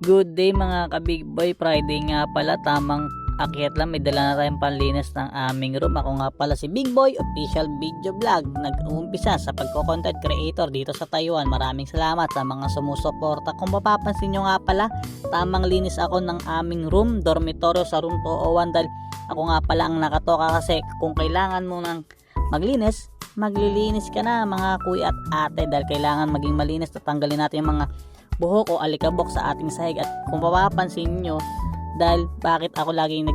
Good day mga ka-Big Boy, Friday nga pala, tamang akyat lang, may dala na tayong panlinis ng aming room. Ako nga pala si Big Boy, official video vlog, nag-uumpisa sa pagko-content creator dito sa Taiwan. Maraming salamat sa mga sumusuporta. Kung mapapansin nyo nga pala, tamang linis ako ng aming room, dormitoryo sa room 201 dahil ako nga pala ang nakatoka kasi kung kailangan mo ng maglinis, maglilinis ka na mga kuya at ate dahil kailangan maging malinis. Tatanggalin natin yung mga buhok o alikabok sa ating sahig. At kung mapapansin nyo, dahil bakit ako laging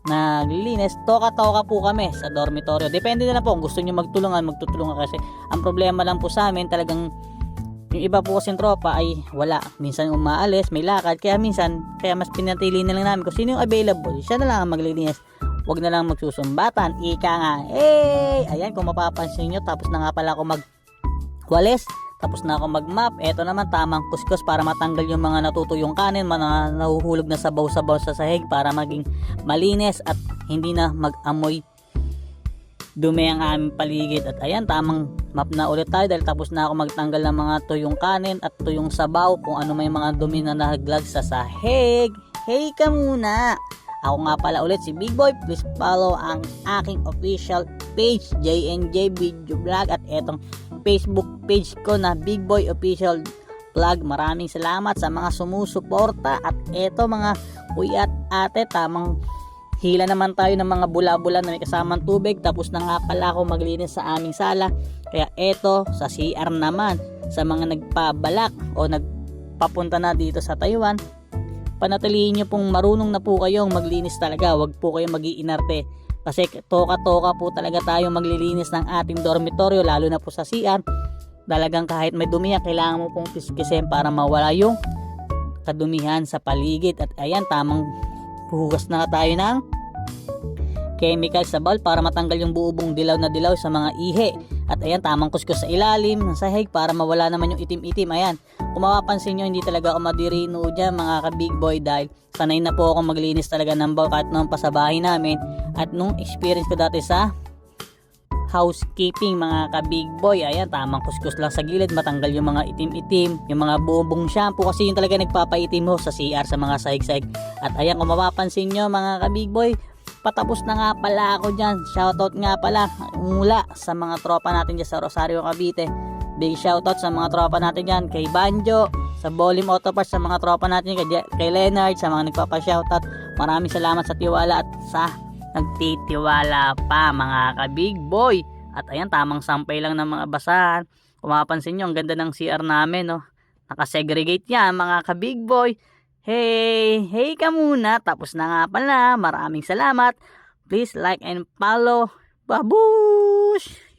naglilinis, toka-toka po kami sa dormitoryo. Depende na lang po kung gusto nyo magtutulungan kasi ang problema lang po sa amin talagang yung iba po kasing tropa ay wala, minsan umaalis, may lakad, kaya mas pinatili na lang namin kung sino yung available, siya na lang ang maglilinis. Huwag na lang magsusumbatan, ika nga. Ayan, kung mapapansin nyo, tapos na nga pala ako magwalis, tapos na ako mag-mop. Eto naman, tamang kuskus para matanggal yung mga natutuyong kanin, mga nahuhulog na sabaw-sabaw sa sahig para maging malinis at hindi na mag-amoy dumi ang aming paligid. At ayan, tamang mop na ulit tayo dahil tapos na ako magtanggal ng mga tuyong kanin at tuyong sabaw, kung ano may mga dumi na nahaglag sa sahig. Hey ka muna! Ako nga pala ulit si Big Boy. Please follow ang aking official page, JNJ Video Vlog, at etong Facebook page ko na Big Boy Official Vlog. Maraming salamat sa mga sumusuporta. At eto mga kuya at ate, tamang hila naman tayo ng mga bula-bula na may kasamang tubig. Tapos na nga pala ako maglinis sa aming sala. Kaya eto sa CR naman, sa mga nagpabalak o nagpapunta na dito sa Taiwan, panatilihin nyo pong marunong na po kayong maglinis talaga. Huwag po kayong mag-iinarte kasi toka-toka po talaga tayo maglilinis ng ating dormitoryo, lalo na po sa CR. Talagang kahit may dumi yan, kailangan mo pong piskisin para mawala yung kadumihan sa paligid. At ayan, tamang hugas na tayo ng chemical sa bowl para matanggal yung buong dilaw na dilaw sa mga ihi. At ayan, tamang kuskus sa ilalim ng sahig para mawala naman yung itim-itim. Ayan, kung mapapansin nyo, hindi talaga ako madirino dyan mga ka-Big Boy dahil sanay na po ako maglinis talaga ng bowl kahit noong pa sa bahay namin. At nung experience ko dati sa housekeeping mga ka-Big Boy, ayan, tamang kuskus lang sa gilid, matanggal yung mga itim-itim, yung mga buong shampoo kasi yung talaga nagpapaitim mo sa CR sa mga sahig-sahig. At ayan, kung mapapansin nyo mga ka-Big Boy, patapos na nga pala ako dyan. Shoutout nga pala mula sa mga tropa natin dyan sa Rosario, Cavite. Big shoutout sa mga tropa natin dyan kay Banjo, sa Bolim Auto Parts, sa mga tropa natin kay Leonard, sa mga nagpapa-shoutout. Maraming salamat sa tiwala at sa nagtitiwala pa mga ka-Big Boy. At ayan, tamang sampay lang ng mga basahan. Kung mapapansin nyo, ang ganda ng CR namin, no? Nakasegregate yan mga ka-Big Boy. Hey ka muna. Tapos na nga pala. Maraming salamat. Please like and follow. Babush!